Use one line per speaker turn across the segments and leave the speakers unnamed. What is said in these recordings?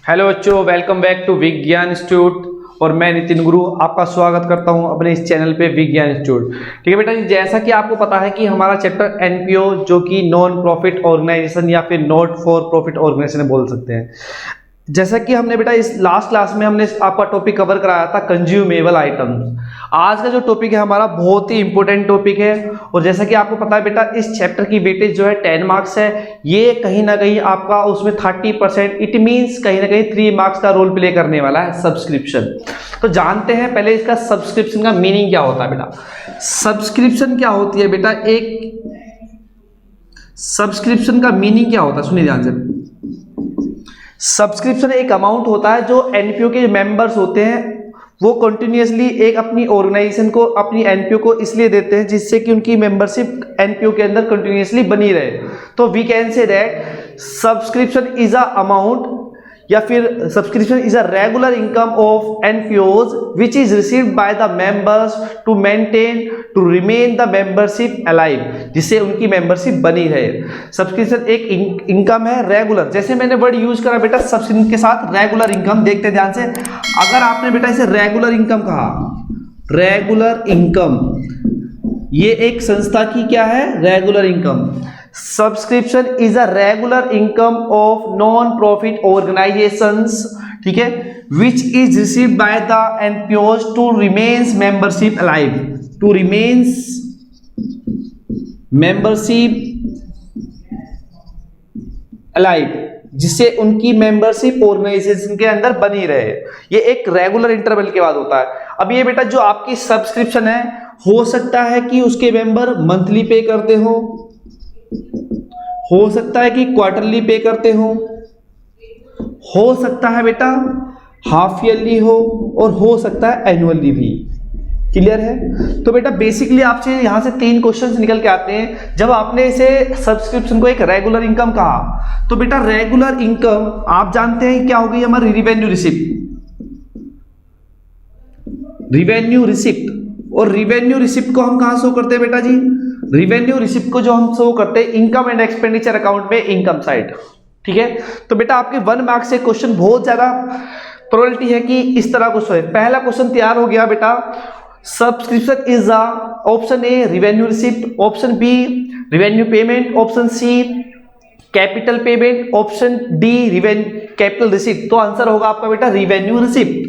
Hello बच्चों, welcome back to विज्ञान institute. और मैं नितिन गुरु आपका स्वागत करता हूं अपने इस चैनल पे विज्ञान इंस्टीट्यूट। ठीक है बेटा जी, जैसा कि आपको पता है कि हमारा चैप्टर एनपीओ जो कि नॉन प्रॉफिट ऑर्गेनाइजेशन या फिर नॉट फॉर प्रॉफिट ऑर्गेनाइजेशन बोल सकते हैं। जैसा कि हमने बेटा इस लास्ट क्लास में हमने आपका टॉपिक कवर कराया था कंज्यूमेबल आइटम्स। आज का जो टॉपिक है हमारा बहुत ही इंपॉर्टेंट टॉपिक है। और जैसा कि आपको पता है बेटा, इस चैप्टर की वेटेज जो है 10 मार्क्स है। ये कहीं ना कहीं आपका उसमें 30%, इट मींस कहीं ना कहीं 3 मार्क्स का रोल प्ले करने वाला है सब्सक्रिप्शन। तो जानते हैं पहले इसका सब्सक्रिप्शन का मीनिंग क्या होता है बेटा। सब्सक्रिप्शन क्या होती है बेटा, एक सब्सक्रिप्शन का मीनिंग क्या होता है, सुनिए ध्यान से। सब्सक्रिप्शन एक अमाउंट होता है जो एनपीओ के मेंबर्स होते हैं वो कंटिन्यूअसली एक अपनी ऑर्गेनाइजेशन को, अपनी एनपीओ को इसलिए देते हैं जिससे कि उनकी मेंबरशिप एनपीओ के अंदर कंटिन्यूअसली बनी रहे। तो we can say that subscription is a amount या फिर subscription is a regular income of NPOs which is received by the members to maintain to remain the membership alive, जिससे उनकी membership बनी रहे। सब्सक्रिप्शन एक इनकम है regular. जैसे मैंने वर्ड यूज करा बेटा सब्सक्रिप्शन के साथ रेगुलर इनकम, देखते ध्यान से। अगर आपने बेटा इसे रेगुलर इनकम कहा, रेगुलर इनकम ये एक संस्था की क्या है, regular income. Subscription is a regular income of non profit organisations, ठीक है, which is received by the NPOs to remains membership alive, to remains membership alive, जिससे उनकी मेंबरशिप ऑर्गेनाइजेशन के अंदर बनी रहे। ये एक रेगुलर इंटरवल के बाद होता है। अब ये बेटा जो आपकी सब्सक्रिप्शन है, हो सकता है कि उसके मेंबर मंथली पे करते हो सकता है कि क्वार्टरली पे करते हो सकता है बेटा हाफ ईयरली हो, और हो सकता है एनुअली भी। क्लियर है। तो बेटा बेसिकली आपसे यहां से 3 क्वेश्चंस निकल के आते हैं। जब आपने इसे सब्सक्रिप्शन को एक रेगुलर इनकम कहा, तो बेटा रेगुलर इनकम आप जानते हैं क्या हो गई हमारी, रिवेन्यू रिसिप्ट, रिवेन्यू रिसिप्ट। और रिवेन्यू रिसिप्ट को हम कहां शो करते हैं बेटा जी, रिवेन्यू रिसिप्ट को जो हम शो करते हैं इनकम एंड एक्सपेंडिचर अकाउंट में, इनकम साइड। ठीक है। तो बेटा आपके 1 मार्क से क्वेश्चन बहुत ज्यादा प्रोबेबिलिटी है कि इस तरह क्वेश्चन है। पहला क्वेश्चन तैयार हो गया बेटा, subscription is a, option A revenue receipt, option B revenue payment, option C capital payment, option D capital receipt. तो आंसर होगा आपका बेटा रिवेन्यू रिसिप्ट।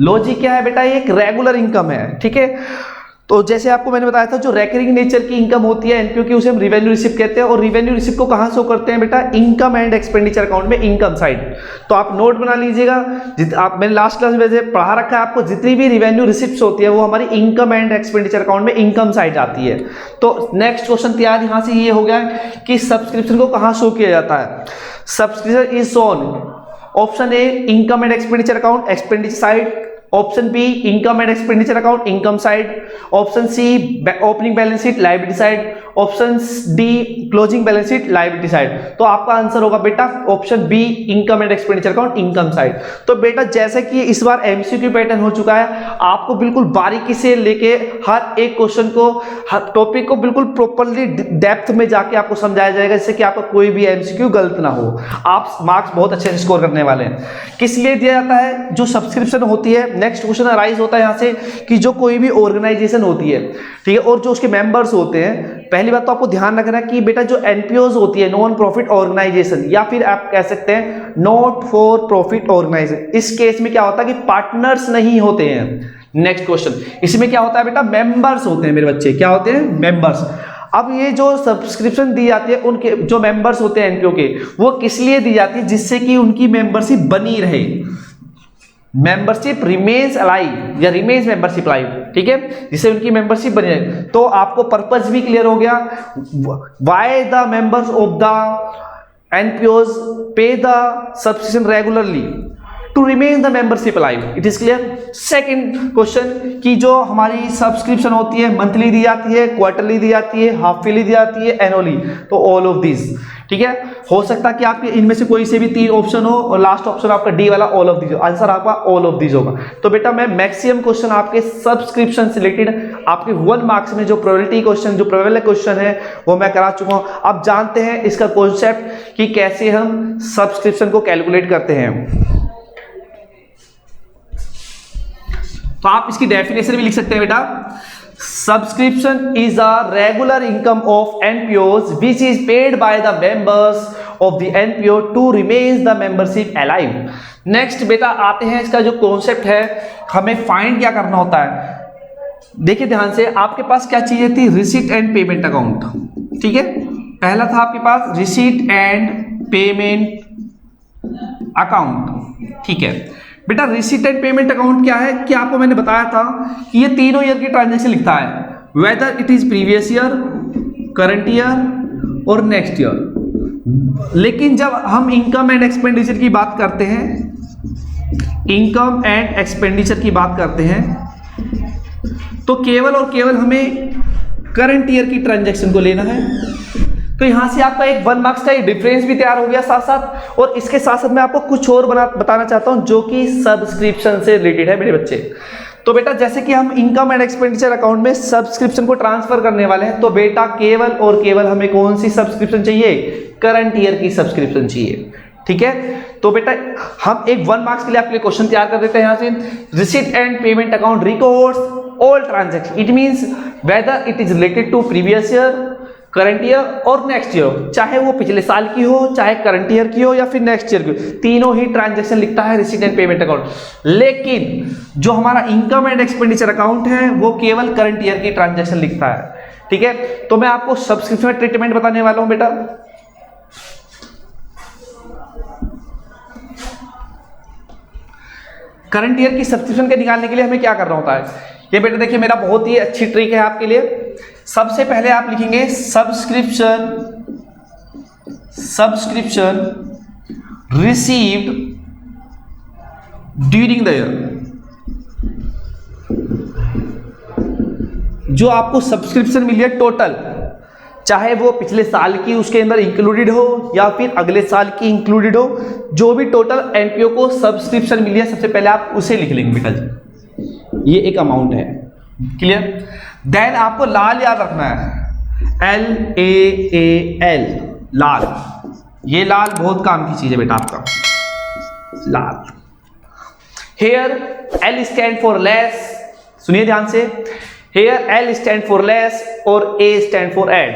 लॉजिक क्या है बेटा, ये एक रेगुलर इनकम है। ठीक है। तो जैसे आपको मैंने बताया था, जो रेकरिंग नेचर की इनकम होती है एनपीओ की, उसे हम रिवेन्यू रिसिप्ट कहते हैं। और रिवेन्यू रिसिप्ट को कहां शो करते हैं बेटा, इनकम एंड एक्सपेंडिचर अकाउंट में, इनकम साइड। तो आप नोट बना लीजिएगा, आप मैंने लास्ट क्लास में पढ़ा रखा है आपको, जितनी भी रिवेन्यू रिसिप्ट होती है वो हमारी इनकम एंड एक्सपेंडिचर अकाउंट में, इनकम साइड आती है। तो नेक्स्ट क्वेश्चन तैयार यहां से ये हो गया कि सब्सक्रिप्शन को कहां शो किया जाता है। Subscription is shown, option A income and expenditure account, expenditure side, option B income and expenditure account, income side, option C opening balance sheet, liability side, option D closing balance sheet, liability side. तो आपका answer होगा बेटा option B income and expenditure account, income side. तो बेटा जैसे कि इस बार MCQ pattern हो चुका है, आपको बिल्कुल बारीकी से लेके हर एक क्वेश्चन को, हर टॉपिक को बिल्कुल प्रॉपर्ली डेप्थ में जाके आपको समझाया जाएगा, जिससे कि आपका कोई भी एमसीक्यू गलत ना हो। आप मार्क्स बहुत अच्छे से स्कोर करने वाले हैं। किस लिए दिया जाता है, जो सब्सक्रिप्शन होती है। नेक्स्ट क्वेश्चन अराइज होता है यहां से कि जो कोई भी ऑर्गेनाइजेशन होती है, ठीक है, और जो उसके मेंबर्स होते हैं, पहली बात तो आपको ध्यान रखना है कि बेटा जो एनपीओज होती है, नॉन प्रॉफिट ऑर्गेनाइजेशन, या फिर आप कह सकते हैं नॉट फॉर प्रॉफिट ऑर्गेनाइजेशन, इस केस में क्या होता है कि पार्टनर्स नहीं होते हैं। नेक्स्ट क्वेश्चन, इसमें क्या होता है बेटा, मेंबर्स होते हैं मेरे बच्चे, क्या होते हैं, मेंबर्स। अब ये जो सब्सक्रिप्शन दी जाती है, उनके जो मेंबर्स होते हैं एनपीओ के, वो किस लिए दी जाती है, जिससे कि उनकी मेंबरशिप बनी रहे, मेंबरशिप रिमेन्स अलाइव या रिमेन्स मेंबरशिप अलाइव, ठीक है, जिससे उनकी मेंबरशिप बनी रहे। तो आपको पर्पस भी क्लियर हो गया, why the members of the NPOs pay the subscription regularly to remain the membership alive, it is clear. Second question कि जो हमारी सब्सक्रिप्शन होती है मंथली दी जाती है, क्वार्टरली दी जाती है, हाफ ईयरली दी जाती है, एनुअली, तो ऑल ऑफ दिस। ठीक है। हो सकता है कि आपके इनमें से कोई से भी 3 ऑप्शन हो और लास्ट ऑप्शन आपका डी वाला ऑल ऑफ दीज हो। आंसर आपका ऑल ऑफ दीज होगा। तो बेटा मैं मैक्सिमम क्वेश्चन आपके सब्सक्रिप्शन से रिलेटेड आपके 1 मार्क्स में जो प्रोबेबिलिटी क्वेश्चन, जो प्रोबेबल क्वेश्चन है वो मैं करा चुका हूं। अब जानते हैं इसका कॉन्सेप्ट कि कैसे हम सब्सक्रिप्शन को कैलकुलेट करते हैं। तो आप इसकी डेफिनेशन भी लिख सकते हैं बेटा, subscription is a regular income of NPOs which is paid by the members of the NPO to remain the membership alive. Next बेटा आते हैं, इसका जो कॉन्सेप्ट है हमें फाइंड क्या करना होता है। देखिए ध्यान से, आपके पास क्या चीजें थी, रिसीट एंड पेमेंट अकाउंट, ठीक है। पहला था आपके पास रिसीट एंड पेमेंट अकाउंट, ठीक है बेटा। रिसीट एंड पेमेंट अकाउंट क्या है कि आपको मैंने बताया था कि ये तीनों ईयर की ट्रांजेक्शन लिखता है, weather it is previous year, current year और नेक्स्ट ईयर। लेकिन जब हम इनकम एंड एक्सपेंडिचर की बात करते हैं, इनकम एंड एक्सपेंडिचर की बात करते हैं, तो केवल और केवल हमें करंट ईयर की ट्रांजैक्शन को लेना है। तो यहां से आपका एक 1 मार्क्स का एक डिफरेंस भी तैयार हो गया साथ साथ। और इसके साथ साथ मैं आपको कुछ और बताना चाहता हूं जो कि सब्सक्रिप्शन से रिलेटेड है मेरे बच्चे। तो बेटा जैसे कि हम इनकम एंड एक्सपेंडिचर अकाउंट में सब्सक्रिप्शन को ट्रांसफर करने वाले हैं, तो बेटा केवल और केवल हमें कौन सी सब्सक्रिप्शन चाहिए, करंट ईयर की सब्सक्रिप्शन चाहिए, ठीक है। तो बेटा हम एक 1 मार्क्स के लिए आपके लिए क्वेश्चन तैयार कर देते हैं यहां से। Receipt and payment account records all transaction, it means whether it is related to previous year, current year और नेक्स्ट ईयर, चाहे वो पिछले साल की हो, चाहे करंट ईयर की हो या फिर नेक्स्ट ईयर की हो, तीनों ही ट्रांजैक्शन लिखता है रिसीट एंड पेमेंट अकाउंट। लेकिन जो हमारा इनकम एंड एक्सपेंडिचर अकाउंट है वो केवल करंट ईयर की ट्रांजैक्शन लिखता है, ठीक है। तो मैं आपको सब्सक्रिप्शन ट्रीटमेंट बताने वाला हूं बेटा। करंट ईयर की सब्सक्रिप्शन के निकालने के लिए हमें क्या करना होता है, ये बेटा देखिए मेरा बहुत ही अच्छी ट्रिक है आपके लिए। सबसे पहले आप लिखेंगे subscription received during the year. जो आपको सब्सक्रिप्शन मिली है टोटल, चाहे वो पिछले साल की उसके अंदर इंक्लूडेड हो या फिर अगले साल की इंक्लूडेड हो, जो भी टोटल एनपीओ को सब्सक्रिप्शन मिली है सबसे पहले आप उसे लिख लेंगे बेटा जी, ये एक अमाउंट है, क्लियर। देन आपको लाल याद रखना है, LAAL, लाल। ये लाल बहुत काम की चीज है बेटा आपका, लाल। Here L stand for less, सुनिए ध्यान से, here L stand for less और A स्टैंड फॉर एड।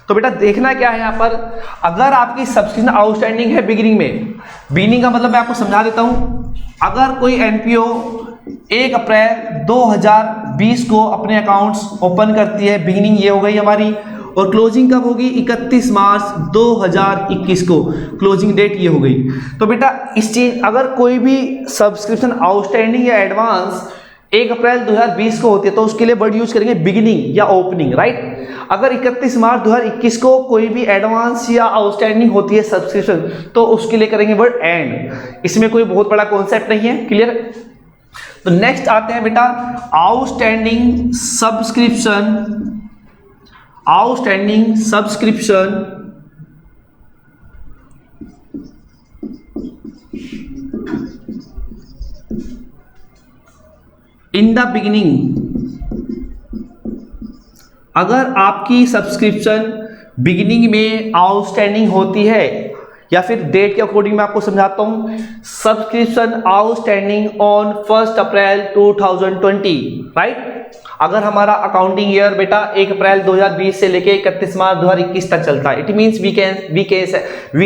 तो बेटा देखना क्या है यहां पर, अगर आपकी सब्सक्रिप्शन आउटस्टैंडिंग है बिगिनिंग का मतलब मैं आपको समझा देता हूं। अगर कोई एनपीओ 1 अप्रैल 2020 को अपने अकाउंट्स ओपन करती है, बिगिनिंग ये हो गई हमारी, और क्लोजिंग कब होगी, 31 मार्च 2021 को क्लोजिंग डेट ये हो गई। तो बेटा इस चीज, अगर कोई भी सब्सक्रिप्शन आउटस्टैंडिंग या एडवांस 1 अप्रैल 2020 को होती है तो उसके लिए वर्ड यूज करेंगे बिगिनिंग या ओपनिंग, राइट। अगर 31 मार्च 2021 को कोई भी एडवांस या आउटस्टैंडिंग होती है सब्सक्रिप्शन तो उसके लिए करेंगे वर्ड एंड। इसमें कोई बहुत बड़ा कॉन्सेप्ट नहीं है, क्लियर। तो नेक्स्ट आते हैं बेटा outstanding subscription in the beginning. अगर आपकी सब्सक्रिप्शन बिगिनिंग में आउटस्टैंडिंग होती है, या फिर डेट के अकॉर्डिंग मैं आपको समझाता हूं, subscription outstanding on 1 April 2020, right. अगर हमारा अकाउंटिंग ईयर बेटा 1 अप्रैल 2020 से लेके 31 मार्च 2021 तक चलता है, it means we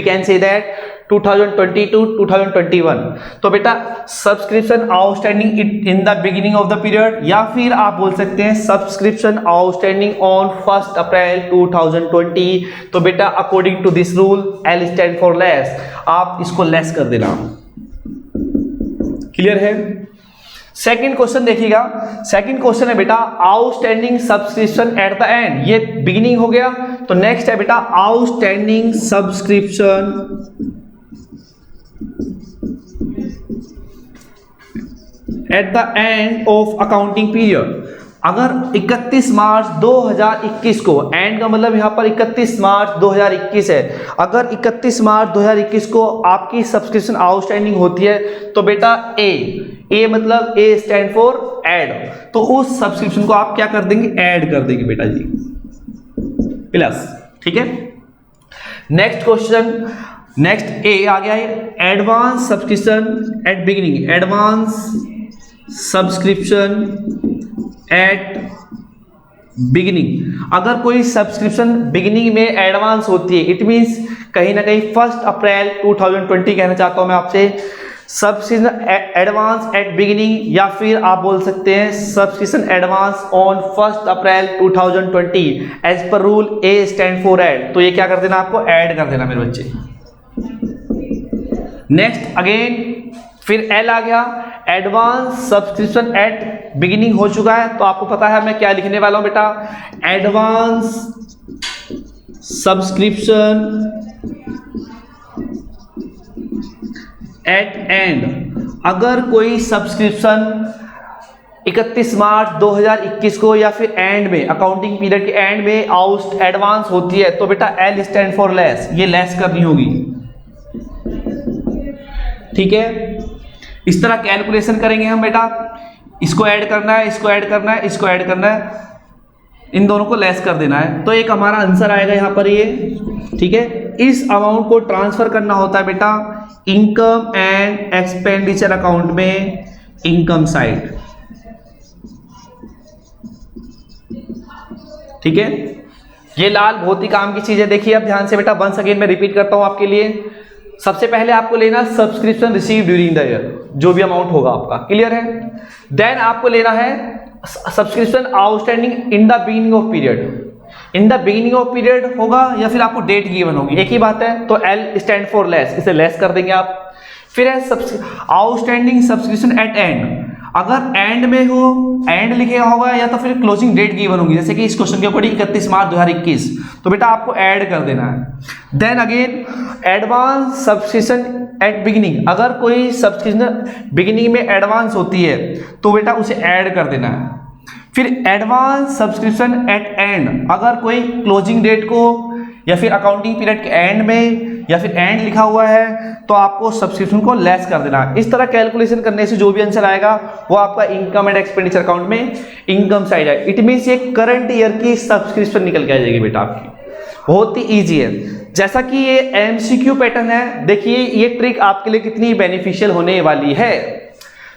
can say that 2020 to 2021। तो बेटा subscription outstanding in the beginning of the period, या फिर आप बोल सकते हैं सब्सक्रिप्शन आउटस्टैंडिंग ऑन 1 अप्रैल 2020। तो बेटा according to this rule L stand for less, आप इसको लेस कर देना, क्लियर है। सेकंड क्वेश्चन देखिएगा, सेकंड क्वेश्चन है बेटा outstanding subscription at the end. ये बिगिनिंग हो गया, तो नेक्स्ट है बेटा outstanding subscription at the end of accounting period. अगर 31 मार्च 2021 को, एंड का मतलब यहां पर 31 मार्च 2021 है, अगर 31 मार्च 2021 को आपकी सब्सक्रिप्शन आउटस्टैंडिंग होती है तो बेटा ए मतलब A स्टैंड फॉर एड, तो उस सब्सक्रिप्शन को आप क्या कर देंगे, ऐड कर देंगे बेटा जी, प्लस, ठीक है। नेक्स्ट क्वेश्चन, नेक्स्ट A आ गया है advance subscription at beginning, advance subscription at beginning. अगर कोई सब्सक्रिप्शन बिगिनिंग में एडवांस होती है, इट मींस कहीं ना कहीं 1 अप्रैल 2020 कहना चाहता हूं मैं आपसे, सब्सक्रिप्शन एडवांस एट बिगिनिंग, या फिर आप बोल सकते हैं subscription advance on 1 April 2020 as per rule A stand for add. तो ये क्या कर देना, आपको ऐड कर देना मेरे बच्चे। नेक्स्ट अगेन फिर एल आ गया, एडवांस सब्सक्रिप्शन एट बिगिनिंग हो चुका है, तो आपको पता है मैं क्या लिखने वाला हूं बेटा, एडवांस सब्सक्रिप्शन एट एंड। अगर कोई सब्सक्रिप्शन 31 मार्च 2021 को या फिर एंड में, अकाउंटिंग पीरियड के एंड में आउट एडवांस होती है, तो बेटा एल स्टैंड फॉर लेस, ये लेस करनी होगी। ठीक है, इस तरह कैलकुलेशन करेंगे हम बेटा, इसको ऐड करना है, इसको ऐड करना है, इसको ऐड करना है, इन दोनों को लेस कर देना है, तो एक हमारा आंसर आएगा यहां पर ये। ठीक है, इस अमाउंट को ट्रांसफर करना होता है बेटा इनकम एंड एक्सपेंडिचर अकाउंट में, इनकम साइड। ठीक है, ये लाल बहुत ही काम की चीज है। देखिए अब ध्यान से बेटा, वंस अगेन मैं रिपीट करता हूं आपके लिए। सबसे पहले आपको लेना subscription receive during the year, जो भी अमाउंट होगा आपका, क्लियर है। देन आपको लेना है subscription outstanding in the beginning of period, in the beginning of period होगा या फिर आपको डेट गिवन होगी, एक ही बात है, तो एल स्टैंड फॉर लेस, इसे लेस कर देंगे आप। फिर है आउटस्टैंडिंग सब्सक्रिप्शन एट एंड, अगर एंड में हो, एंड लिखेगा होगा या तो फिर क्लोजिंग डेट गिवन होगी, जैसे कि इस क्वेश्चन के अकॉर्डिंग 31 मार्च 2021, तो बेटा आपको ऐड कर देना है। Then again advance subscription at beginning, अगर कोई सब्सक्रिप्शन बिगिनिंग में एडवांस होती है तो बेटा उसे ऐड कर देना है। फिर एडवांस सब्सक्रिप्शन एट एंड, अगर कोई क्लोजिंग डेट को या फिर अकाउंटिंग पीरियड के एंड में या फिर एंड लिखा हुआ है तो आपको सब्सक्रिप्शन को लेस कर देना। इस तरह कैलकुलेशन करने से जो भी आंसर आएगा वो आपका इनकम एंड एक्सपेंडिचर अकाउंट में इनकम साइड है। इट मींस ये करंट ईयर की सब्सक्रिप्शन निकल के आ जाएगी बेटा आपकी, बहुत ही ईजी है। जैसा कि ये एमसीक्यू पैटर्न है, देखिए ये ट्रिक आपके लिए कितनी बेनिफिशियल होने वाली है।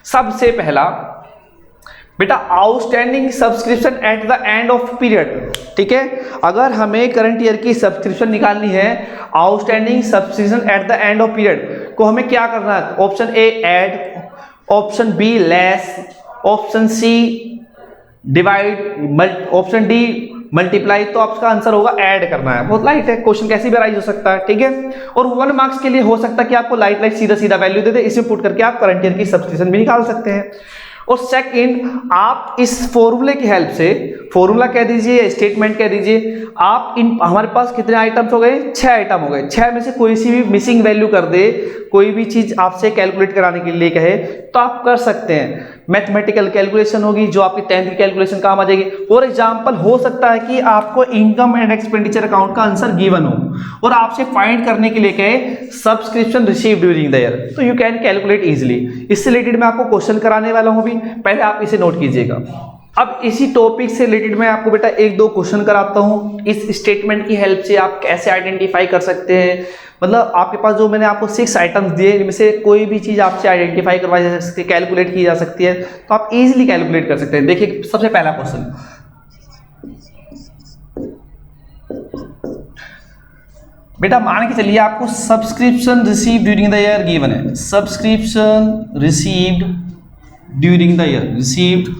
सबसे पहला बेटा outstanding subscription at the end of period, ठीक है, अगर हमें करंट ईयर की सब्सक्रिप्शन निकालनी है, outstanding subscription at the end of period को हमें क्या करना है, option A add, option B less, option C divide, option D multiply, तो आपका आंसर होगा ऐड करना है। बहुत लाइट है, क्वेश्चन कैसे भी राइज हो सकता है, ठीक है। और 1 मार्क्स के लिए हो सकता है कि आपको लाइट सीधा सीधा वैल्यू दे दे, इसमें पुट करके आप करंट ईयर की सब्सक्रिप्शन भी निकाल सकते हैं। और सेकंड, आप इस फॉर्मूले की हेल्प से, फॉर्मूला कह दीजिए, स्टेटमेंट कह दीजिए, आप इन, हमारे पास कितने आइटम्स हो गए, 6 आइटम हो गए, 6 में से कोई सी भी मिसिंग वैल्यू कर दे, कोई भी चीज आपसे कैलकुलेट कराने के लिए कहे तो आप कर सकते हैं। मैथमेटिकल कैलकुलेशन होगी जो आपकी 10th की कैलकुलेशन काम आ जाएगी। फॉर एग्जांपल हो सकता है कि आपको इनकम एंड एक्सपेंडिचर अकाउंट का आंसर गिवन हो और आपसे फाइंड करने के लिए कहे subscription receive during the year, तो यू कैन कैलकुलेट इजीली। इससे रिलेटेड मैं आपको क्वेश्चन कराने वाला हूं, भी पहले आप इसे नोट कीजिएगा। अब इसी टॉपिक से रिलेटेड मैं आपको बेटा 1-2 क्वेश्चन कराता हूं। इस स्टेटमेंट की हेल्प से आप कैसे आइडेंटिफाई कर सकते हैं, मतलब आपके पास जो मैंने आपको 6 आइटम्स दिए, इनमें से कोई भी चीज आपसे आइडेंटिफाई करवाई जा सकती है, कैलकुलेट की जा सकती है, तो आप इजीली कैलकुलेट कर सकते हैं। देखिए सबसे पहला क्वेश्चन, बेटा मान के चलिए आपको subscription receive during the year given है, subscription received during the year, received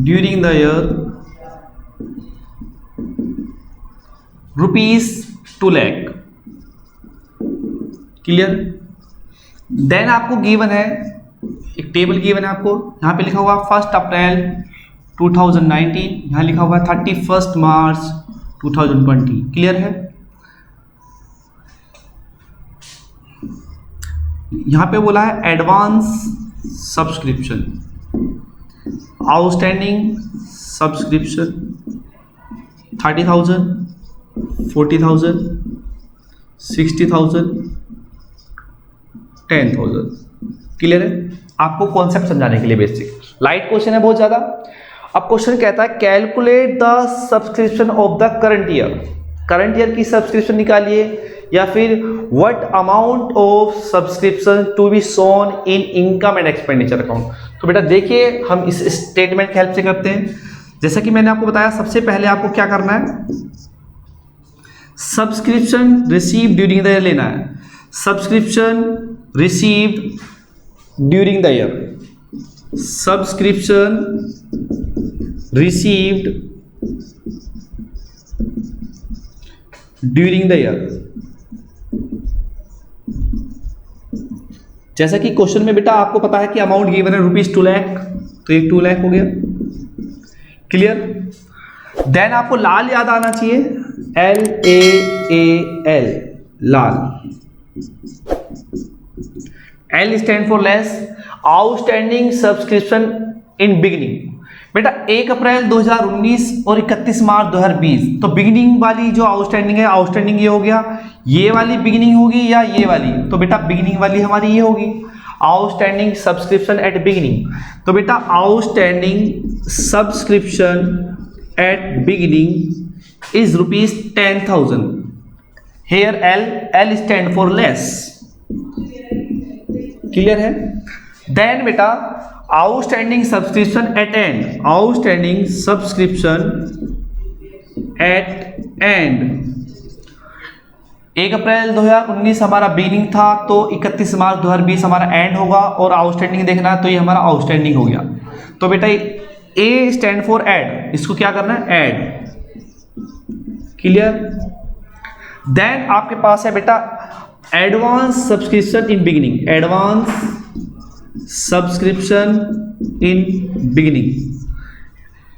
during the year ₹2 lakh, clear. Then आपको गिवन है, एक टेबल गिवन है आपको, यहां पे लिखा हुआ 1 अप्रैल 2019, यहां लिखा हुआ 31 मार्च 2020, क्लियर है। यहां पे बोला है advance subscription, outstanding subscription 30,000, 40,000, 60,000, 10,000, clear है। आपको कॉन्सेप्ट समझाने के लिए बेसिक, लाइट क्वेश्चन है बहुत ज्यादा। अब क्वेश्चन कहता है calculate the subscription of the current year, current year की सब्सक्रिप्शन निकालिए, या फिर what amount of subscription to be shown in income and expenditure account. तो बेटा देखिए हम इस स्टेटमेंट की हेल्प से करते हैं। जैसा कि मैंने आपको बताया, सबसे पहले आपको क्या करना है, subscription receive during the year लेना है। Subscription received during the year, subscription received during the year. जैसा कि क्वेश्चन में बेटा आपको पता है कि अमाउंट गिवन है ₹2 लाख, तो ये 2 लाख हो गया। क्लियर। देन आपको लाल याद आना चाहिए, LAAL, Lal. L stand for less, outstanding subscription in beginning. बेटा 1 अप्रैल 2019 और 31 मार्च 2020, तो बिगिनिंग वाली जो आउटस्टैंडिंग है, आउटस्टैंडिंग ये हो गया, ये वाली बिगिनिंग होगी या ये वाली, तो बेटा बिगिनिंग वाली हमारी ये होगी, आउटस्टैंडिंग सब्सक्रिप्शन एट बिगिनिंग। तो बेटा outstanding subscription at beginning is ₹10,000। Here L stand for less. Clear है। देन बेटा outstanding subscription at end, outstanding subscription at end. 1 April 2019 हमारा बिगिनिंग था, तो 31 मार्च 2020 हमारा एंड होगा, और आउटस्टैंडिंग देखना है तो ये हमारा आउटस्टैंडिंग हो गया। तो बेटा A स्टैंड फॉर एड, इसको क्या करना है, एड। क्लियर। देन आपके पास है बेटा advance subscription in beginning, advance subscription in beginning.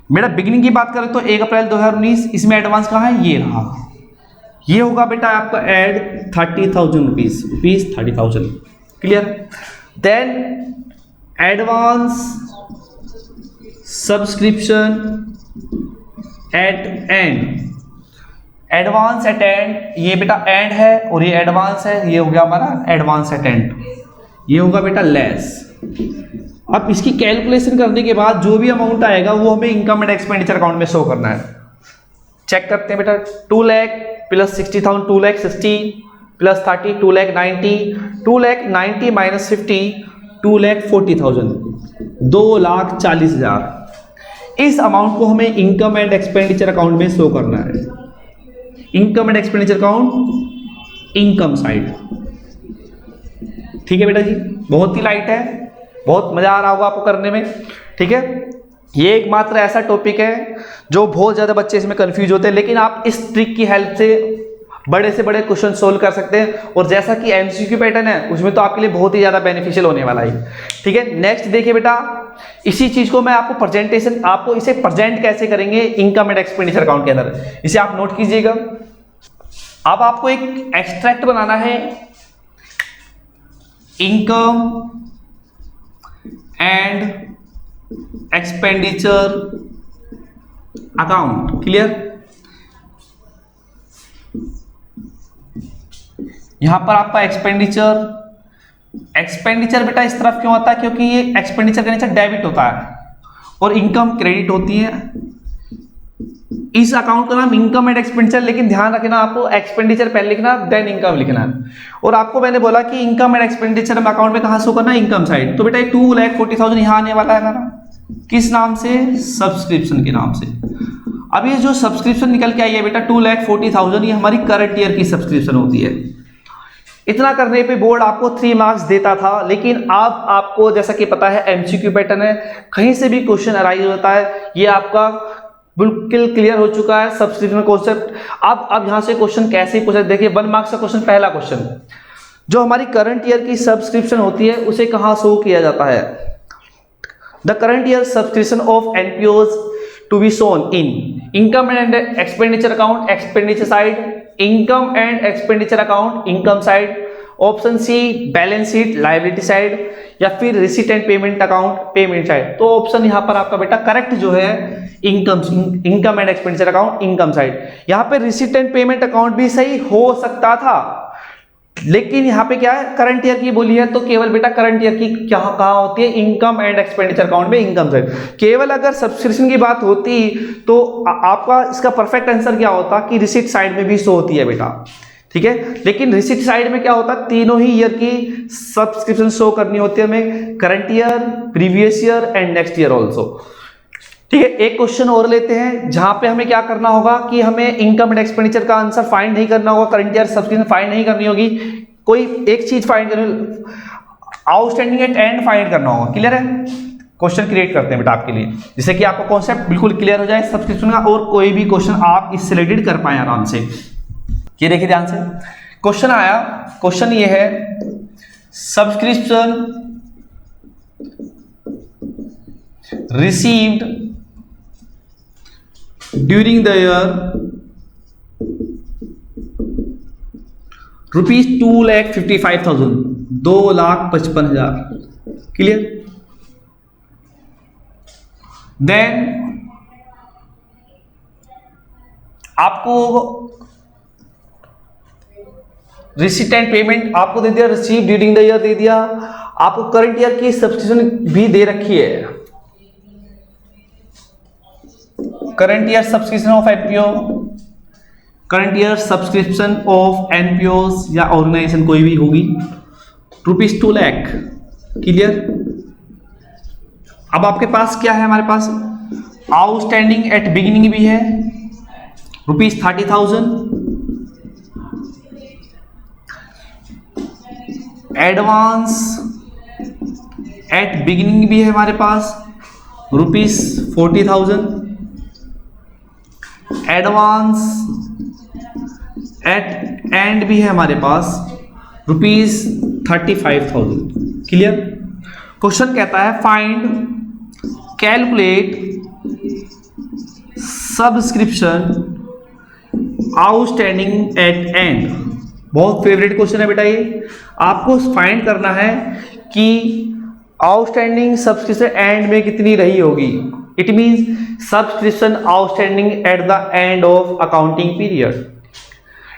बेटा बिगिनिंग की बात करें तो 1 अप्रैल 2019, इसमें एडवांस कहाँ है, ये रहा, ये होगा बेटा आपका add ₹30,000। Clear. Then advance subscription at end, advance at end, ये बेटा एंड है और ये एडवांस है, ये हो गया हमारा एडवांस एट एंड, ये होगा बेटा लेस। अब इसकी कैलकुलेशन करने के बाद जो भी अमाउंट आएगा वो हमें इनकम एंड एक्सपेंडिचर अकाउंट में शो करना है। चेक करते हैं बेटा, 2 lakh plus 60,000, 2 lakh 60 plus 30, 2 lakh 90, 2 lakh 90 minus 50, 2 lakh 40,000, 2,40,000। इस अमाउंट को हमें इनकम एंड एक्सपेंडिचर अकाउंट में शो करना है। Income and expenditure account, income side. ठीक है बेटा जी, बहुत ही लाइट है, बहुत मजा आ रहा होगा आपको करने में। ठीक है, ये एकमात्र ऐसा टॉपिक है जो बहुत ज्यादा बच्चे इसमें कंफ्यूज होते हैं, लेकिन आप इस ट्रिक की हेल्प से बड़े क्वेश्चन सोल्व कर सकते हैं। और जैसा कि एमसीक्यू पैटर्न है उसमें तो आपके लिए बहुत ही ज्यादा बेनिफिशियल होने वाला है। ठीक है, नेक्स्ट देखिए बेटा, इसी चीज को मैं आपको प्रेजेंटेशन, आपको इसे प्रेजेंट कैसे करेंगे इनकम एंड एक्सपेंडिचर अकाउंट के अंदर, इसे आप नोट कीजिएगा। अब आपको एक एक्सट्रैक्ट बनाना है, income and expenditure account. Clear. यहां पर आपका एक्सपेंडिचर बेटा इस तरफ क्यों आता है, क्योंकि ये एक्सपेंडिचर का नेचर डेबिट होता है और इनकम क्रेडिट होती है। इस अकाउंट का नाम इनकम एंड एक्सपेंडिचर, लेकिन ध्यान रखना आपको एक्सपेंडिचर पहले लिखना देन इनकम लिखना है। और आपको मैंने बोला कि इनकम एंड एक्सपेंडिचर अकाउंट में कहां शो करना है, इनकम साइड। तो बेटा 2,40,000 यहां आने वाला है हमारा, किस नाम से, सब्सक्रिप्शन के नाम से। अब ये जो सब्सक्रिप्शन निकल के आई है बेटा 2,40,000, ये हमारी करंट ईयर की सब्सक्रिप्शन होती है। इतना करने पे बोर्ड आपको 3 मार्क्स देता था, लेकिन अब आपको जैसा कि पता है एमसीक्यू पैटर्न है, कहीं से भी क्वेश्चन अराइज होता है, ये आपका बिल्कुल क्लियर हो चुका है सब्सक्रिप्शन कॉन्सेप्ट। अब यहां से क्वेश्चन कैसे पूछा, देखिए 1 मार्क्स का क्वेश्चन, पहला क्वेश्चन, जो हमारी करंट ईयर की सब्सक्रिप्शन होती है उसे कहां शो किया जाता है, the current year subscription of NPOs to be shown in income and expenditure account, expenditure side, income and expenditure account, income side, option C balance sheet liability side, या फिर receipt and payment account payment side. तो option यहां पर आपका बेटा correct जो है income and expenditure account income side. यहां पे रिसीट एंड पेमेंट अकाउंट भी सही हो सकता था, लेकिन यहां पे क्या है, करंट ईयर की बोली है, तो केवल बेटा करंट ईयर की कहां होती है, इनकम एंड एक्सपेंडिचर अकाउंट में, इनकम साइड। केवल अगर सब्सक्रिप्शन की बात होती तो आपका इसका परफेक्ट आंसर क्या होता कि रिसीट साइड में भी शो होती है बेटा। ठीक है। लेकिन रिसिप्ट साइड में क्या होता है, तीनों ही ईयर की सब्सक्रिप्शन शो करनी होती है हमें, current year, previous year and next year also. ठीक है, एक क्वेश्चन और लेते हैं जहां पे हमें क्या करना होगा कि हमें इनकम एंड एक्सपेंडिचर का आंसर फाइंड नहीं करना होगा, करंट ईयर सब्सक्रिप्शन फाइंड नहीं करनी होगी, कोई एक चीज फाइंड करनी, आउटस्टैंडिंग एट एंड फाइंड करना होगा। क्लियर है? क्वेश्चन क्रिएट करते हैं बेटा आपके लिए, जिससे कि आपका कॉन्सेप्ट बिल्कुल क्लियर हो जाए सब्सक्रिप्शन का, और कोई भी क्वेश्चन आप इससे रिलेटेड कर पाए आराम से। ये देखिए ध्यान से, क्वेश्चन आया, क्वेश्चन ये है, subscription received during the year ₹2,55,000, 2,55,000। Clear? Then आपको रिसीट एंड पेमेंट आपको दे दिया, रिसीव ड्यूरिंग द ईयर दे दिया, आपको करंट ईयर की सब्सक्रिप्शन भी दे रखी है, current year subscription of NPO, current year subscription of NPO या ऑर्गेनाइजेशन कोई भी होगी, ₹2 लाख। क्लियर? अब आपके पास क्या है, हमारे पास आउटस्टैंडिंग एट बिगिनिंग भी है ₹30,000, एडवांस एट बिगिनिंग भी है हमारे पास ₹40,000, एडवांस एट एंड भी है हमारे पास ₹35,000। क्लियर? क्वेश्चन कहता है find calculate subscription outstanding at and. बहुत फेवरेट क्वेश्चन है बेटा ये, आपको फाइंड करना है कि आउटस्टैंडिंग सब्सक्रिप्शन एंड में कितनी रही होगी। It means subscription outstanding at the end of accounting period.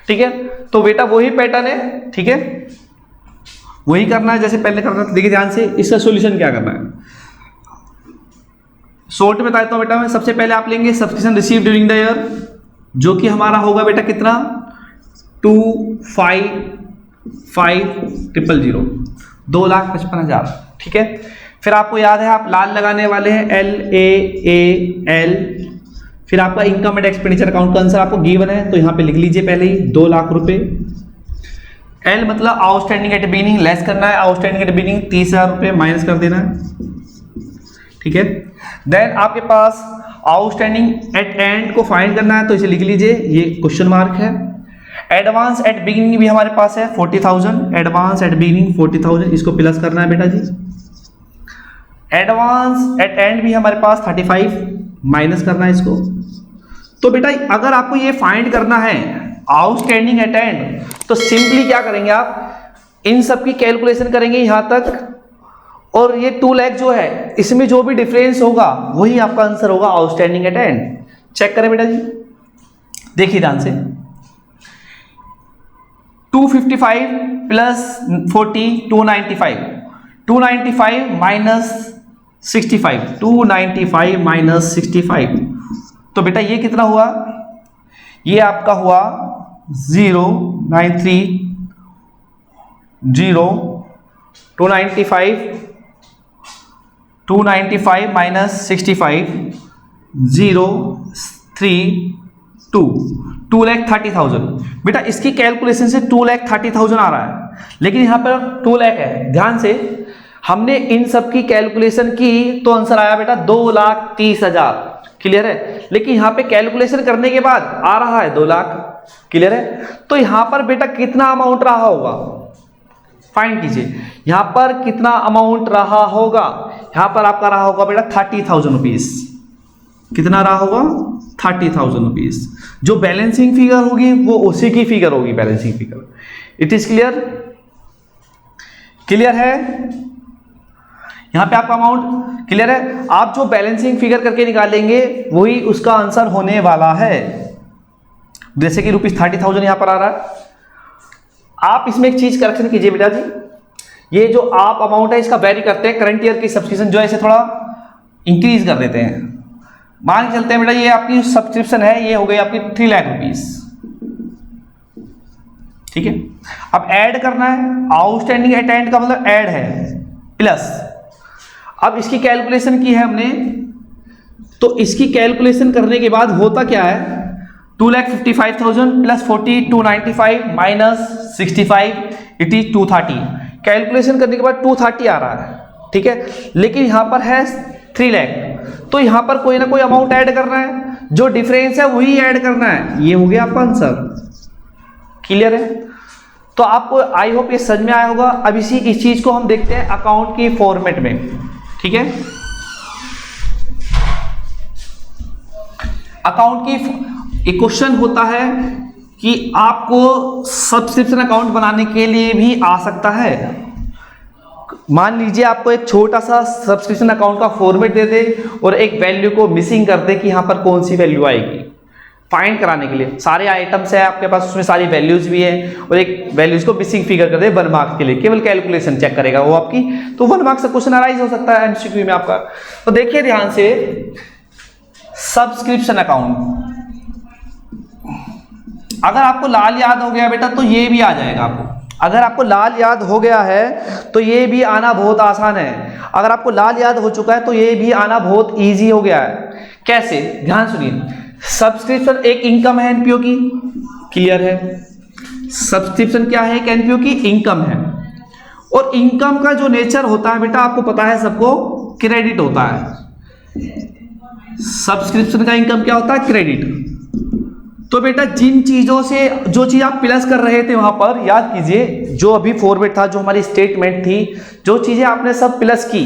ठीक है, तो बेटा वही पैटर्न है। ठीक है, वही करना है जैसे पहले करना था। देखिए ध्यान से, इसका सॉल्यूशन क्या करना है, शॉर्ट में बताता हूं बेटा मैं। सबसे पहले आप लेंगे subscription receive during the year, जो कि हमारा होगा बेटा कितना, 2,55,000, 2,55,000। ठीक है, फिर आपको याद है आप लाल लगाने वाले हैं LAAL, फिर आपका इनकम एंड एक्सपेंडिचर अकाउंट का आंसर आपको गिवन है, तो यहां पे लिख लीजिए पहले ही 2 लाख रुपए। L मतलब आउटस्टैंडिंग एट बिगिनिंग, लेस करना है, आउटस्टैंडिंग एट बिगिनिंग 30,000 रुपए माइनस कर देना है। ठीक है, देन आपके पास आउटस्टैंडिंग एट एंड को फाइंड करना है, तो इसे लिख लीजिए, ये क्वेश्चन मार्क है। एडवांस एट बिगिनिंग भी हमारे पास है 40,000, एडवांस एट बिगिनिंग 40,000, इसको प्लस करना है बेटा जी। एडवांस एट एंड भी हमारे पास 35, माइनस करना है इसको। तो बेटा अगर आपको ये फाइंड करना है आउटस्टैंडिंग एट एंड, तो सिंपली क्या करेंगे आप, इन सब की कैलकुलेशन करेंगे यहां तक, और ये 2 लाख जो है इसमें जो भी डिफरेंस होगा वही आपका आंसर होगा आउटस्टैंडिंग एट एंड। चेक करें बेटा जी, देखिए ध्यान से, 255 प्लस 40 295, 295 माइनस 65, 295 माइनस 65, तो बेटा ये कितना हुआ, ये आपका हुआ 0,930, 295 माइनस 65, 032, 2,30,000। बेटा इसकी कैलकुलेशन से 2,30,000 आ रहा है, लेकिन यहां पर 2 लाख है। ध्यान से, हमने इन सब की कैलकुलेशन की तो आंसर आया बेटा 2,30,000। क्लियर है, लेकिन यहां पे कैलकुलेशन करने के बाद आ रहा है 2 लाख। क्लियर है, तो यहां पर बेटा कितना अमाउंट रहा होगा, फाइंड कीजिए, यहां पर कितना अमाउंट रहा होगा। यहां पर आपका रहा होगा बेटा 30,000 रुपीज। कितना रहा होगा, 30,000 रुपीज। जो बैलेंसिंग फिगर होगी वो उसी की फिगर होगी, balancing figure. It is clear? Clear है? यहां पे आपका अमाउंट क्लियर है। आप जो बैलेंसिंग फिगर करके निकालेंगे वही उसका आंसर होने वाला है। जैसे कि ₹30,000 यहां पर आ रहा है। आप इसमें एक चीज करेक्शन कीजिए बेटा जी, ये जो आप अमाउंट है इसका वेरी करते हैं, करंट ईयर की सब्सक्रिप्शन जो है इसे थोड़ा इंक्रीज कर देते हैं। मान के चलते हैं बेटा ये आपकी सब्सक्रिप्शन है, ये हो गई आपकी 3 लाख रुपीज। ठीक है। अब ऐड करना है, आउटस्टैंडिंग एट एंड का मतलब ऐड है प्लस। अब इसकी कैलकुलेशन की है हमने, तो इसकी कैलकुलेशन करने के बाद होता क्या है, 2,55,000 plus 40,295 minus 65 it is 230। Calculation करने के बाद 230 आ रहा है, ठीक है। लेकिन यहां पर है 3 लाख, तो यहां पर कोई ना कोई अमाउंट ऐड करना है, जो डिफरेंस है वही ऐड करना है। ये हो गया आपका आंसर, क्लियर है। तो आपको आई होप ये समझ में आया होगा। अब इस चीज को हम देखते हैं अकाउंट की फॉर्मेट में, ठीक है। अकाउंट की एक क्वेश्चन होता है कि आपको सब्सक्रिप्शन अकाउंट बनाने के लिए भी आ सकता है। मान लीजिए आपको एक छोटा सा सब्सक्रिप्शन अकाउंट का फॉर्मेट दे दे और एक वैल्यू को मिसिंग कर दे कि यहां पर कौन सी वैल्यू आएगी, फाइंड कराने के लिए सारे आइटम्स है आपके पास, उसमें सारी वैल्यूज भी है, और एक वैल्यूज को मिसिंग फिगर कर दे 1 मार्क्स के लिए, केवल कैलकुलेशन चेक करेगा वो आपकी, तो 1 मार्क्स का क्वेश्चन अराइज हो सकता है एमसीक्यू में आपका। तो देखिए ध्यान से, सब्सक्रिप्शन अकाउंट अगर आपको लाल याद हो गया बेटा तो ये भी आ जाएगा आपको। अगर आपको लाल याद हो गया है तो ये भी आना बहुत आसान है। अगर आपको लाल याद हो चुका है तो ये भी आना बहुत इजी हो गया है। कैसे, ध्यान सुनिए। सब्सक्रिप्शन एक इनकम है एनपीओ की, क्लियर है। सब्सक्रिप्शन क्या है, एक एनपीओ की इनकम है, और इनकम का जो नेचर होता है बेटा आपको पता है सबको, क्रेडिट होता है। सब्सक्रिप्शन का इनकम क्या होता है, क्रेडिट। तो बेटा जिन चीजों से, जो चीज आप प्लस कर रहे थे वहां पर याद कीजिए, जो अभी फॉर्मेट था, जो हमारी स्टेटमेंट थी, जो चीजें आपने सब प्लस की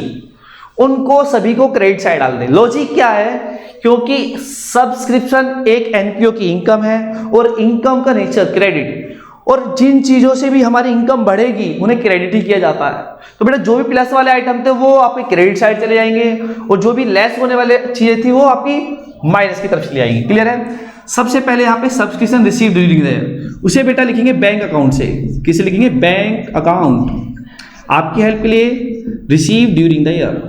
उनको सभी को क्रेडिट साइड डाल दें। लॉजिक क्या है, क्योंकि सब्सक्रिप्शन एक एनपीओ की इनकम है और इनकम का नेचर क्रेडिट, और जिन चीजों से भी हमारी इनकम बढ़ेगी उन्हें क्रेडिट ही किया जाता है। तो बेटा जो भी प्लस वाले आइटम थे वो आपके क्रेडिट साइड चले जाएंगे, और जो भी लेस होने वाले चीजें थी वो आपकी माइनस की तरफ चली आएंगी, क्लियर है। सबसे पहले यहाँ पे subscription receive during the year, उसे बेटा लिखेंगे बैंक अकाउंट से। किसे लिखेंगे, बैंक अकाउंट, आपकी हेल्प के लिए receive during the year,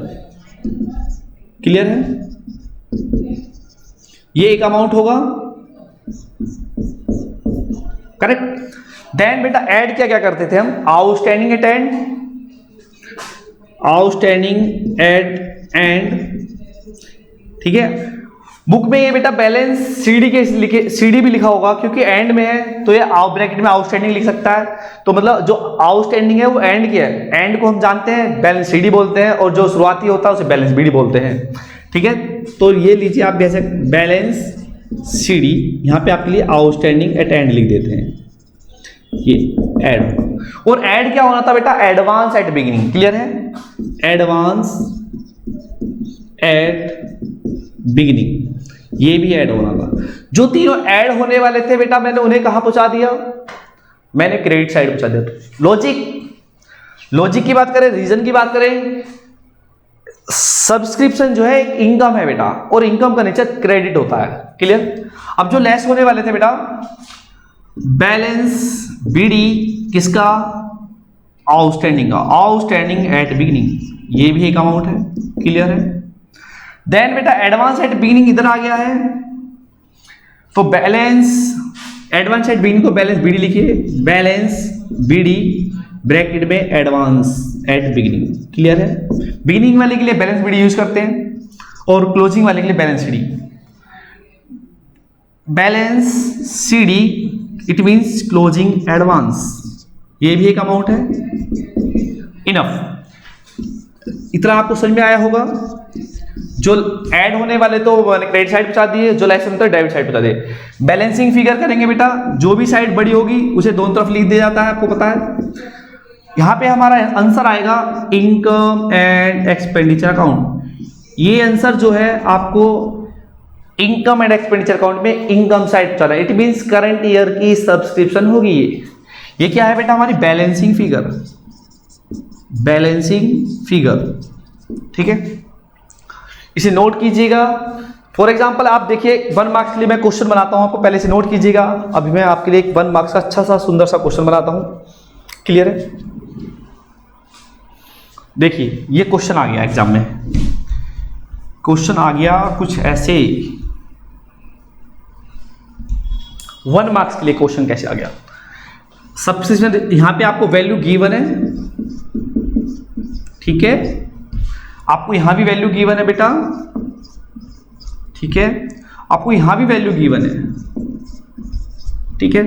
clear है। ये एक अमाउंट होगा, करेक्ट। देन बेटा ऐड क्या क्या करते थे हम, outstanding at end, outstanding at and, ठीक है। बुक में ये बेटा बैलेंस सीडी के लिखे, सीडी भी लिखा होगा क्योंकि एंड में है, तो ये ब्रैकेट में आउटस्टैंडिंग लिख सकता है। तो मतलब जो आउटस्टैंडिंग है वो एंड की है, एंड को हम जानते हैं बैलेंस सीडी बोलते हैं, और जो शुरुआती होता है उसे बैलेंस बीडी बोलते हैं, ठीक है। तो ये लीजिए आप जैसे बैलेंस सीडी, यहाँ पे आपके लिए आउटस्टैंडिंग एट एंड लिख देते हैं, ये ऐड। और ऐड क्या होना था बेटा, एडवांस एट बिगिनिंग, क्लियर है। एडवांस एट बिगिनिंग, ये भी ऐड होना था। जो तीनों ऐड होने वाले थे बेटा मैंने उन्हें कहां पहुंचा दिया, मैंने क्रेडिट साइड पहुंचा दिया। लॉजिक की बात करें, रीजन की बात करें, सब्सक्रिप्शन जो है एक इनकम है बेटा, और इनकम का नेचर क्रेडिट होता है, क्लियर। अब जो लेस होने वाले थे बेटा, बैलेंस बीडी किसका, आउटस्टैंडिंग का, आउटस्टैंडिंग एट बिगिनिंग, ये भी एक अमाउंट है, क्लियर है। देन बेटा एडवांस एट बिगिनिंग इधर आ गया है, तो बैलेंस एडवांस एट बिगिनिंग को बैलेंस बीडी लिखिए, बैलेंस बीडी ब्रैकेट में एडवांस एट बिगिनिंग, क्लियर है। बिगिनिंग वाले के लिए बैलेंस बीडी यूज करते हैं, और क्लोजिंग वाले के लिए balance CD. Balance CD it means closing advance, ये भी एक अमाउंट है, इनफ। इतना आपको समझ में आया होगा। जो ऐड होने वाले तो क्रेडिट साइड पहुंचा दिए, जो लेस होने तो डेबिट साइड पहुंचा दिए। बैलेंसिंग फिगर करेंगे बेटा, जो भी साइड बड़ी होगी उसे दोनों तरफ लिख दिया जाता है, आपको पता है। यहां पे हमारा आंसर आएगा इनकम एंड एक्सपेंडिचर अकाउंट। ये आंसर जो है आपको इनकम एंड एक्सपेंडिचर अकाउंट में इनकम साइड चला, इट मींस करंट ईयर की सब्सक्रिप्शन होगी। ये क्या है बेटा, हमारी बैलेंसिंग फिगर, बैलेंसिंग फिगर, ठीक है। इसे नोट कीजिएगा। फॉर एग्जांपल आप देखिए 1 मार्क्स के लिए मैं क्वेश्चन बनाता हूं, आपको पहले से नोट कीजिएगा। अभी मैं आपके लिए एक 1 मार्क्स का अच्छा सा सुंदर सा क्वेश्चन बनाता हूं, क्लियर है। देखिए ये क्वेश्चन आ गया एग्जाम में, क्वेश्चन आ गया कुछ ऐसे, 1 मार्क्स के लिए क्वेश्चन कैसे आ गया। सब्सक्रिप्शन यहां पे आपको वैल्यू गिवन है, ठीक है, आपको यहां भी वैल्यू गिवन है बेटा, ठीक है, आपको यहां भी वैल्यू गिवन है, ठीक है,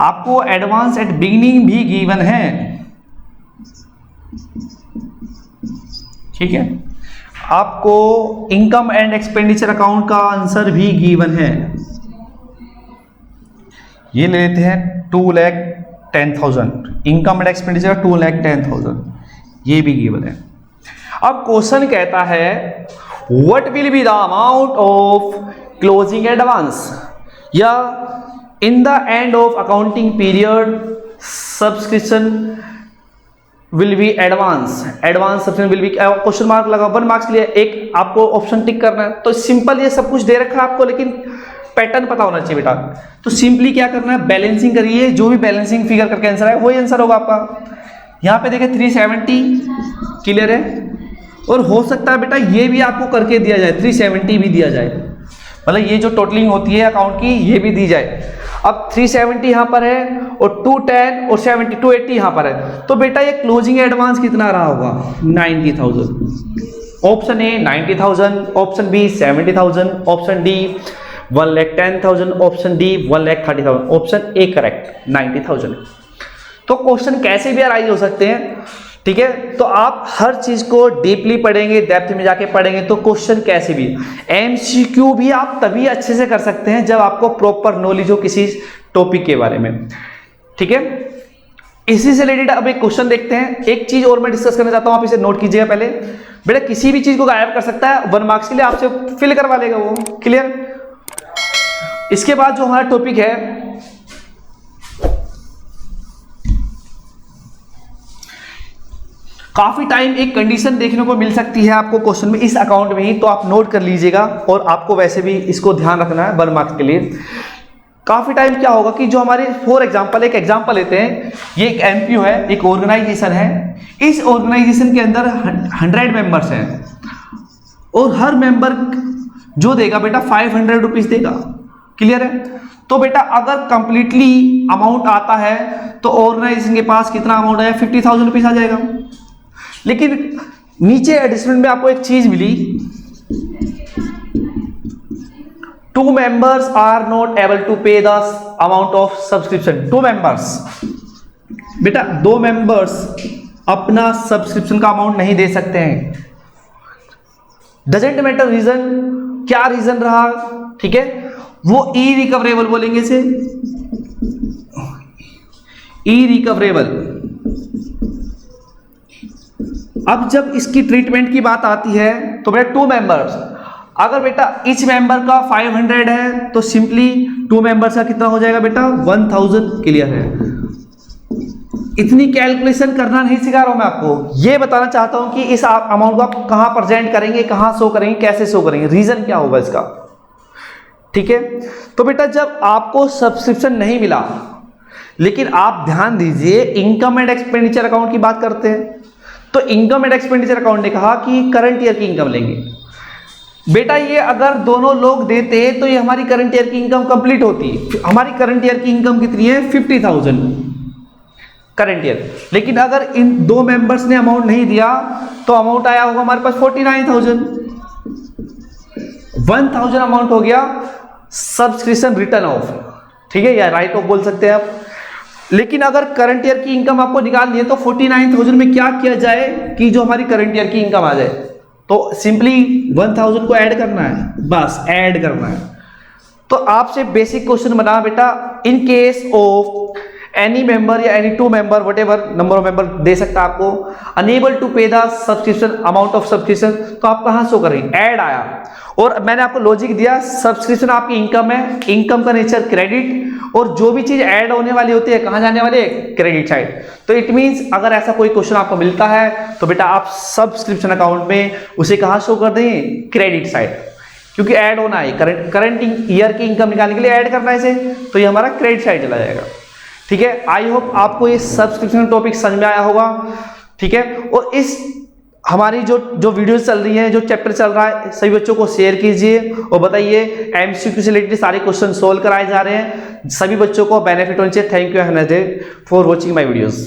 आपको एडवांस एट बिगिनिंग भी गिवन है, ठीक है, आपको इनकम एंड एक्सपेंडिचर अकाउंट का आंसर भी गिवन है। ये ले लेते हैं 2,10,000, इनकम एंड एक्सपेंडिचर 2,10,000, ये भी गिवन है। अब क्वेश्चन कहता है what will be the amount of closing advance, या in the end of accounting period subscription will be advance subscription will be, question mark लगा 1 मार्क्स के लिए, एक आपको ऑप्शन टिक करना है। तो सिंपल ये सब कुछ दे रखा है आपको, लेकिन पैटर्न पता होना चाहिए बेटा। तो सिंपली क्या करना है, बैलेंसिंग करिए, जो भी बैलेंसिंग फिगर करके आंसर है वही आंसर होगा आपका। यहाँ पे देखिए 370 क्लियर है, और हो सकता है बेटा ये भी आपको करके दिया जाए, 370 भी दिया जाए, मतलब ये जो टोटलिंग होती है अकाउंट की ये भी दी जाए। अब 370 यहाँ पर है और 210 और 70 280 यहाँ पर है, तो बेटा ये क्लोजिंग एडवांस कितना रहा होगा, 90,000। Option A 90,000, option B 70,000, option D 1,10,000, option D 1,30,000, option A correct 90,000। तो क्वेश्चन कैसे भी अराइज हो सकते हैं, ठीक है। तो आप हर चीज को डीपली पढ़ेंगे, डेप्थ में जाके पढ़ेंगे, तो क्वेश्चन कैसे भी, एमसीक्यू भी आप तभी अच्छे से कर सकते हैं जब आपको प्रॉपर नॉलेज हो किसी टॉपिक के बारे में, ठीक है। इसी से रिलेटेड अब एक क्वेश्चन देखते हैं। एक चीज और मैं डिस्कस करना चाहता हूं, आप इसे नोट कीजिएगा पहले। बेटा किसी भी चीज को गायब कर सकता है, 1 मार्क्स के लिए आपसे फिल करवा लेगा वो, क्लियर। इसके बाद जो हमारा टॉपिक है, काफी टाइम एक कंडीशन देखने को मिल सकती है आपको क्वेश्चन में, इस अकाउंट में ही, तो आप नोट कर लीजिएगा, और आपको वैसे भी इसको ध्यान रखना है 1 मार्क्स के लिए। काफी टाइम क्या होगा कि जो हमारे फॉर एग्जांपल एक एग्जांपल लेते हैं, ये एक एमपीओ है, एक ऑर्गेनाइजेशन है, इस ऑर्गेनाइजेशन के अंदर 100 मेंबर्स हैं, और हर मेंबर जो देगा बेटा 500 रुपीज देगा, क्लियर है। तो बेटा अगर कंप्लीटली अमाउंट आता है तो ऑर्गेनाइजेशन के पास कितना अमाउंट आया, 50,000 रुपीज आ जाएगा। लेकिन नीचे एडजस्टमेंट में आपको एक चीज मिली, 2 members are not able to pay the amount of subscription. 2 members, बेटा 2 members अपना सब्सक्रिप्शन का अमाउंट नहीं दे सकते हैं। डजेंट मैटर रीजन, क्या रीजन रहा, ठीक है, वो इरिकवरेबल बोलेंगे इसे, इरिकवरेबल। अब जब इसकी ट्रीटमेंट की बात आती है तो बेटा 2 members, अगर बेटा इच मेंबर का 500 है तो सिंपली 2 members का कितना हो जाएगा बेटा, 1000, क्लियर है। इतनी कैलकुलेशन करना नहीं सिखा रहा हूं मैं आपको, ये बताना चाहता हूं कि इस अमाउंट को आप कहां प्रेजेंट करेंगे, कहां शो करेंगे, कैसे शो करेंगे, रीजन क्या होगा इसका, ठीक है। तो बेटा जब आपको सब्सक्रिप्शन नहीं मिला, लेकिन आप ध्यान दीजिए इनकम एंड एक्सपेंडिचर अकाउंट की बात करते हैं, तो इनकम एंड एक्सपेंडिचर अकाउंट ने कहा कि करंट ईयर की इनकम लेंगे। बेटा ये अगर दोनों लोग देते तो ये हमारी करंट ईयर की इनकम कंप्लीट होती। हमारी करंट ईयर की इनकम कितनी है, 50,000 करंट ईयर। लेकिन अगर इन 2 मेंबर्स ने अमाउंट नहीं दिया तो अमाउंट आया होगा हमारे पास 49,000। 1,000 अमाउंट हो गया सब्सक्रिप्शन रिटर्न ऑफ, ठीक है, या राइट ऑफ बोल सकते हैं आप। लेकिन अगर करंट ईयर की इनकम आपको निकालनी है तो 49,000 में क्या किया जाए कि जो हमारी करंट ईयर की इनकम आ जाए, तो सिंपली 1,000 को ऐड करना है, बस ऐड करना है। तो आपसे बेसिक क्वेश्चन बना बेटा, in case of any member या any 2 member whatever number of member दे सकता है आपको, unable to pay the subscription amount of subscription, तो आप कहां शो करेंगे, ऐड आया। और मैंने आपको लॉजिक दिया, सब्सक्रिप्शन आपकी इनकम है, इनकम का नेचर क्रेडिट, और जो भी चीज ऐड होने वाली होती है कहां जाने वाली है, क्रेडिट साइड। तो इट मींस अगर ऐसा कोई क्वेश्चन आपको मिलता है तो बेटा आप सब्सक्रिप्शन अकाउंट में उसे कहां शो कर देंगे, क्रेडिट साइड, क्योंकि ऐड होना है, करंट ईयर की इनकम निकालने के लिए ऐड करना है इसे, तो ये हमारा क्रेडिट साइड चला जाएगा, ठीक है। आई होप आपको ये सब्सक्रिप्शन टॉपिक समझ में आया होगा, ठीक है। और इस हमारी जो वीडियोस चल रही हैं, जो चैप्टर चल रहा है, सभी बच्चों को शेयर कीजिए और बताइए एमसीक्यू से रिलेटेड सारे क्वेश्चन सोल्व कराए जा रहे हैं, सभी बच्चों को बेनिफिट होना चाहिए। Thank you for watching my videos.